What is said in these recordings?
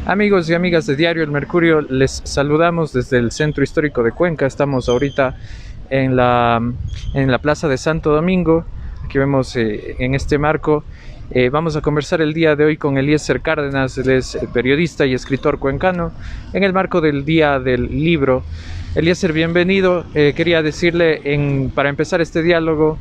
Amigos y amigas de Diario El Mercurio, les saludamos desde el Centro Histórico de Cuenca. Estamos ahorita en la Plaza de Santo Domingo. Aquí vemos en este marco. Vamos a conversar el día de hoy con Eliezer Cárdenas. Él es periodista y escritor cuencano en el marco del Día del Libro. Eliezer, bienvenido. Quería decirle, para empezar este diálogo,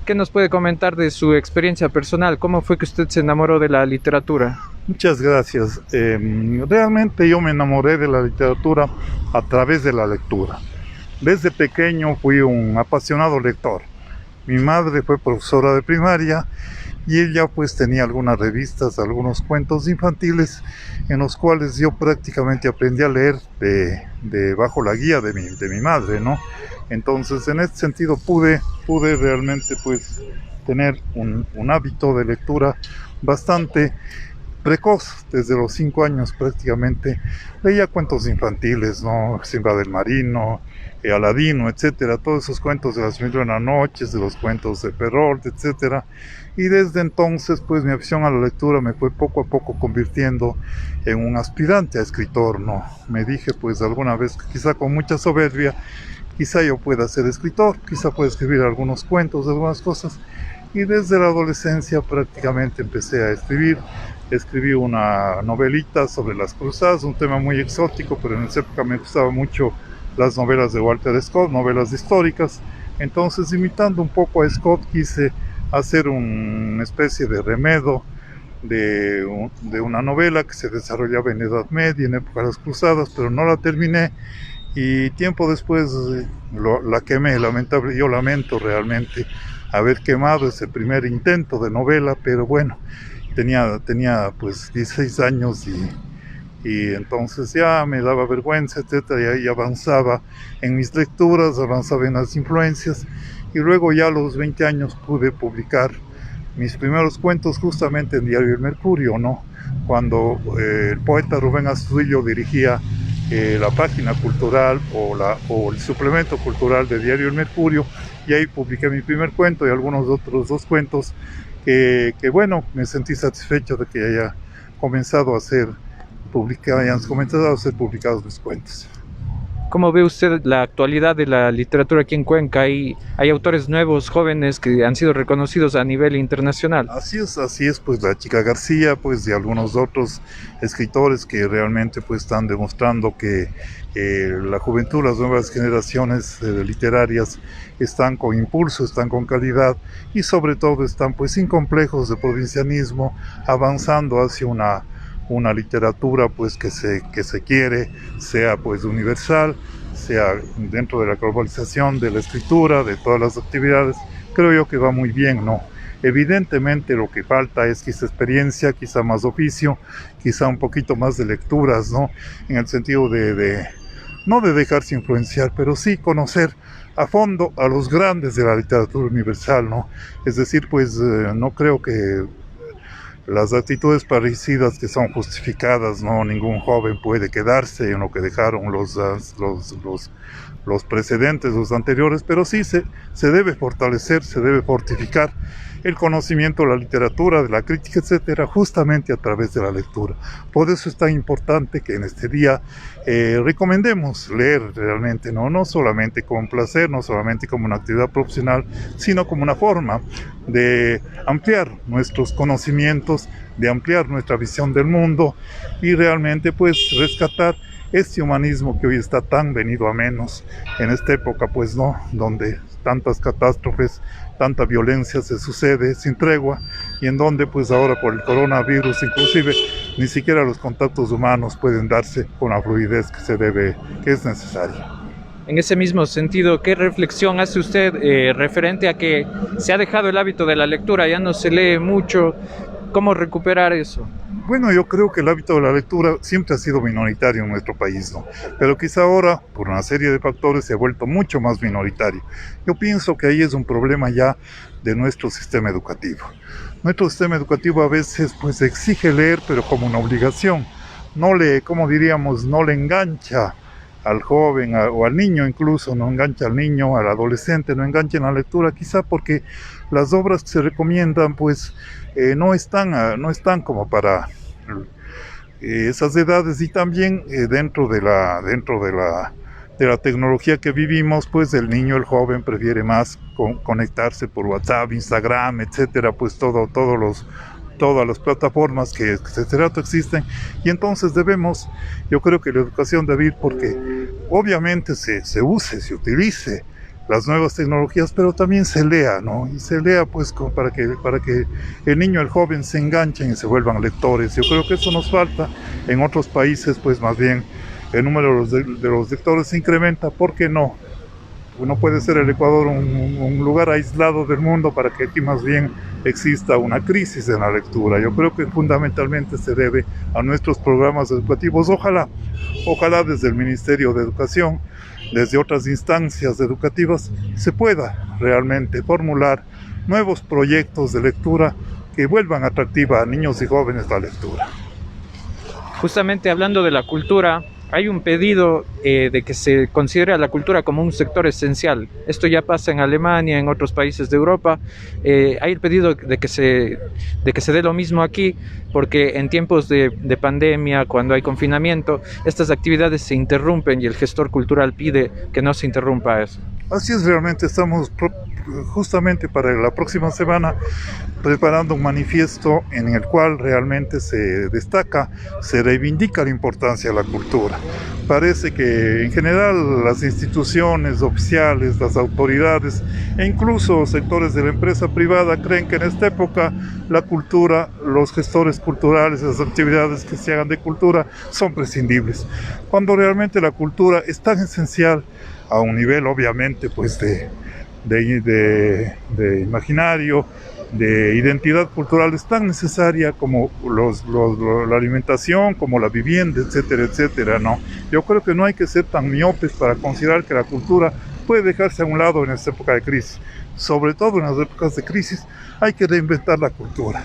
¿qué nos puede comentar de su experiencia personal? ¿Cómo fue que usted se enamoró de la literatura? Muchas gracias. Realmente yo me enamoré de la literatura a través de la lectura. Desde pequeño fui un apasionado lector. Mi madre fue profesora de primaria y ella pues tenía algunas revistas, algunos cuentos infantiles en los cuales yo prácticamente aprendí a leer bajo la guía de mi madre, ¿no? Entonces en este sentido pude realmente pues tener un hábito de lectura bastante precoz. Desde los 5 años prácticamente leía cuentos infantiles, ¿no? Simba del Marino, Aladino, etcétera, todos esos cuentos de las Mil y una Noches, de los cuentos de Perrault, etcétera. Y desde entonces pues mi afición a la lectura me fue poco a poco convirtiendo en un aspirante a escritor, ¿no? Me dije pues alguna vez, quizá con mucha soberbia, quizá yo pueda ser escritor, quizá pueda escribir algunos cuentos, algunas cosas. Y desde la adolescencia prácticamente empecé a escribir. Escribí una novelita sobre las cruzadas, un tema muy exótico, pero en esa época me gustaban mucho las novelas de Walter Scott, novelas históricas. Entonces, imitando un poco a Scott, quise hacer una especie de remedo de una novela que se desarrollaba en Edad Media, en época de las cruzadas, pero no la terminé. Y tiempo después la quemé. Yo lamento realmente haber quemado ese primer intento de novela, pero bueno, tenía pues 16 años y entonces ya me daba vergüenza, etcétera, y ahí avanzaba en mis lecturas, avanzaba en las influencias, y luego ya a los 20 años pude publicar mis primeros cuentos justamente en Diario El Mercurio, ¿no? Cuando el poeta Rubén Astudillo dirigía la página cultural o el suplemento cultural de Diario El Mercurio, y ahí publiqué mi primer cuento y algunos otros 2 cuentos que bueno, me sentí satisfecho de que hayan comenzado a ser publicados mis cuentos. ¿Cómo ve usted la actualidad de la literatura aquí en Cuenca? Hay autores nuevos, jóvenes, que han sido reconocidos a nivel internacional. Así es, pues la Chica García, pues y algunos otros escritores que realmente pues están demostrando que la juventud, las nuevas generaciones literarias están con impulso, están con calidad y sobre todo están pues sin complejos de provincianismo, avanzando hacia una literatura pues que se quiere, sea pues universal, sea dentro de la globalización de la escritura, de todas las actividades. Creo yo que va muy bien, ¿no? Evidentemente lo que falta es quizá experiencia, quizá más oficio, quizá un poquito más de lecturas, ¿no? En el sentido no de dejarse influenciar, pero sí conocer a fondo a los grandes de la literatura universal, ¿no? Es decir, pues no creo que las actitudes parecidas que son justificadas, no, ningún joven puede quedarse en lo que dejaron los precedentes, los anteriores, pero sí se debe fortalecer, se debe fortificar el conocimiento de la literatura, de la crítica, etcétera, justamente a través de la lectura. Por eso es tan importante que en este día recomendemos leer realmente, no solamente como un placer, no solamente como una actividad profesional, sino como una forma de ampliar nuestros conocimientos, de ampliar nuestra visión del mundo y realmente pues rescatar este humanismo que hoy está tan venido a menos en esta época, pues no, donde tantas catástrofes, tanta violencia se sucede sin tregua y en donde pues ahora por el coronavirus inclusive ni siquiera los contactos humanos pueden darse con la fluidez que es necesaria. En ese mismo sentido, ¿qué reflexión hace usted referente a que se ha dejado el hábito de la lectura, ya no se lee mucho? ¿Cómo recuperar eso? Bueno, yo creo que el hábito de la lectura siempre ha sido minoritario en nuestro país, ¿no? Pero quizá ahora, por una serie de factores, se ha vuelto mucho más minoritario. Yo pienso que ahí es un problema ya de nuestro sistema educativo. Nuestro sistema educativo a veces pues exige leer, pero como una obligación. Como diríamos, no le engancha al joven o al niño incluso, no engancha al niño, al adolescente, no engancha en la lectura, quizá porque las obras que se recomiendan pues no están como para esas edades, y también de la tecnología que vivimos, pues el niño, el joven prefiere más conectarse por WhatsApp, Instagram, etcétera, pues todas las plataformas que este rato existen, y entonces yo creo que la educación debe ir porque obviamente se utilice las nuevas tecnologías, pero también se lea, ¿no? Y se lea pues para que el niño, el joven se enganchen y se vuelvan lectores. Yo creo que eso nos falta. En otros países pues más bien el número de los lectores se incrementa. ¿Por qué no? No puede ser el Ecuador un lugar aislado del mundo para que aquí más bien exista una crisis en la lectura. Yo creo que fundamentalmente se debe a nuestros programas educativos. Ojalá desde el Ministerio de Educación, desde otras instancias educativas, se pueda realmente formular nuevos proyectos de lectura que vuelvan atractiva a niños y jóvenes la lectura. Justamente hablando de la cultura, hay un pedido de que se considere a la cultura como un sector esencial. Esto ya pasa en Alemania, en otros países de Europa. Hay el pedido de que se dé lo mismo aquí, porque en tiempos de pandemia, cuando hay confinamiento, estas actividades se interrumpen y el gestor cultural pide que no se interrumpa eso. Así es, realmente estamos justamente para la próxima semana preparando un manifiesto en el cual realmente se destaca, se reivindica la importancia de la cultura. Parece que en general las instituciones oficiales, las autoridades e incluso sectores de la empresa privada creen que en esta época la cultura, los gestores culturales, las actividades que se hagan de cultura son prescindibles, cuando realmente la cultura es tan esencial a un nivel obviamente pues de imaginario, de identidad cultural, es tan necesaria como la alimentación, como la vivienda, etcétera, etcétera, ¿no? Yo creo que no hay que ser tan miopes para considerar que la cultura puede dejarse a un lado en esta época de crisis. Sobre todo en las épocas de crisis hay que reinventar la cultura.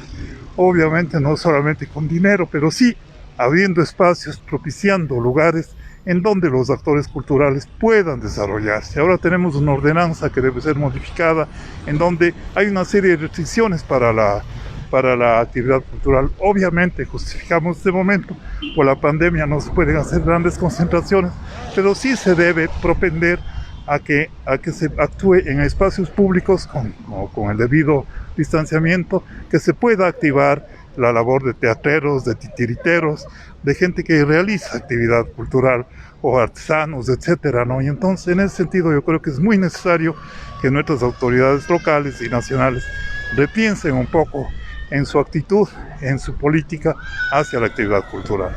Obviamente no solamente con dinero, pero sí abriendo espacios, propiciando lugares en donde los actores culturales puedan desarrollarse. Ahora tenemos una ordenanza que debe ser modificada, en donde hay una serie de restricciones para la actividad cultural. Obviamente justificamos este momento, por la pandemia no se pueden hacer grandes concentraciones, pero sí se debe propender a que se actúe en espacios públicos con el debido distanciamiento, que se pueda activar la labor de teatreros, de titiriteros, de gente que realiza actividad cultural, o artesanos, etcétera, ¿no? Y entonces, en ese sentido, yo creo que es muy necesario que nuestras autoridades locales y nacionales repiensen un poco en su actitud, en su política hacia la actividad cultural.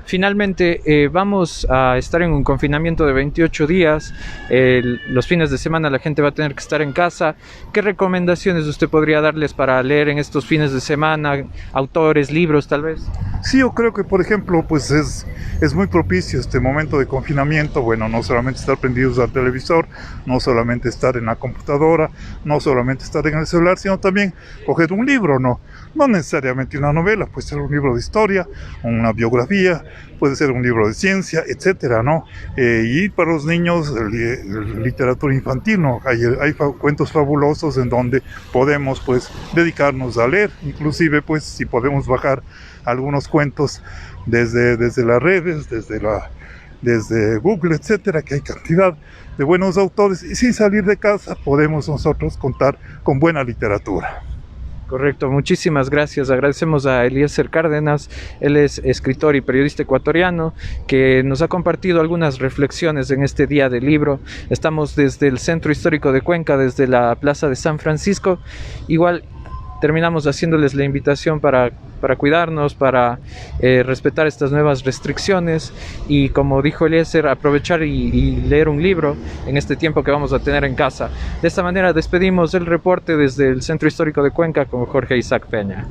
Finalmente, vamos a estar en un confinamiento de 28 días. Los fines de semana la gente va a tener que estar en casa. ¿Qué recomendaciones usted podría darles para leer en estos fines de semana? Autores, libros, tal vez. Sí, yo creo que, por ejemplo, pues es muy propicio este momento de confinamiento. Bueno, no solamente estar prendidos al televisor, no solamente estar en la computadora, no solamente estar en el celular, sino también coger un libro, ¿no? No necesariamente una novela, puede ser un libro de historia, una biografía, puede ser un libro de ciencia, etcétera, ¿no? Y para los niños, literatura infantil, ¿no? Hay cuentos fabulosos en donde podemos, pues, dedicarnos a leer. Inclusive, pues, si podemos bajar algunos cuentos desde las redes, desde Google, etcétera, que hay cantidad de buenos autores, y sin salir de casa podemos nosotros contar con buena literatura. Correcto, muchísimas gracias. Agradecemos a Eliezer Cárdenas, él es escritor y periodista ecuatoriano, que nos ha compartido algunas reflexiones en este día del libro. Estamos desde el Centro Histórico de Cuenca, desde la Plaza de San Francisco. Igual terminamos haciéndoles la invitación para cuidarnos, para respetar estas nuevas restricciones y, como dijo Eliezer, aprovechar y leer un libro en este tiempo que vamos a tener en casa. De esta manera despedimos el reporte desde el Centro Histórico de Cuenca con Jorge Isaac Peña.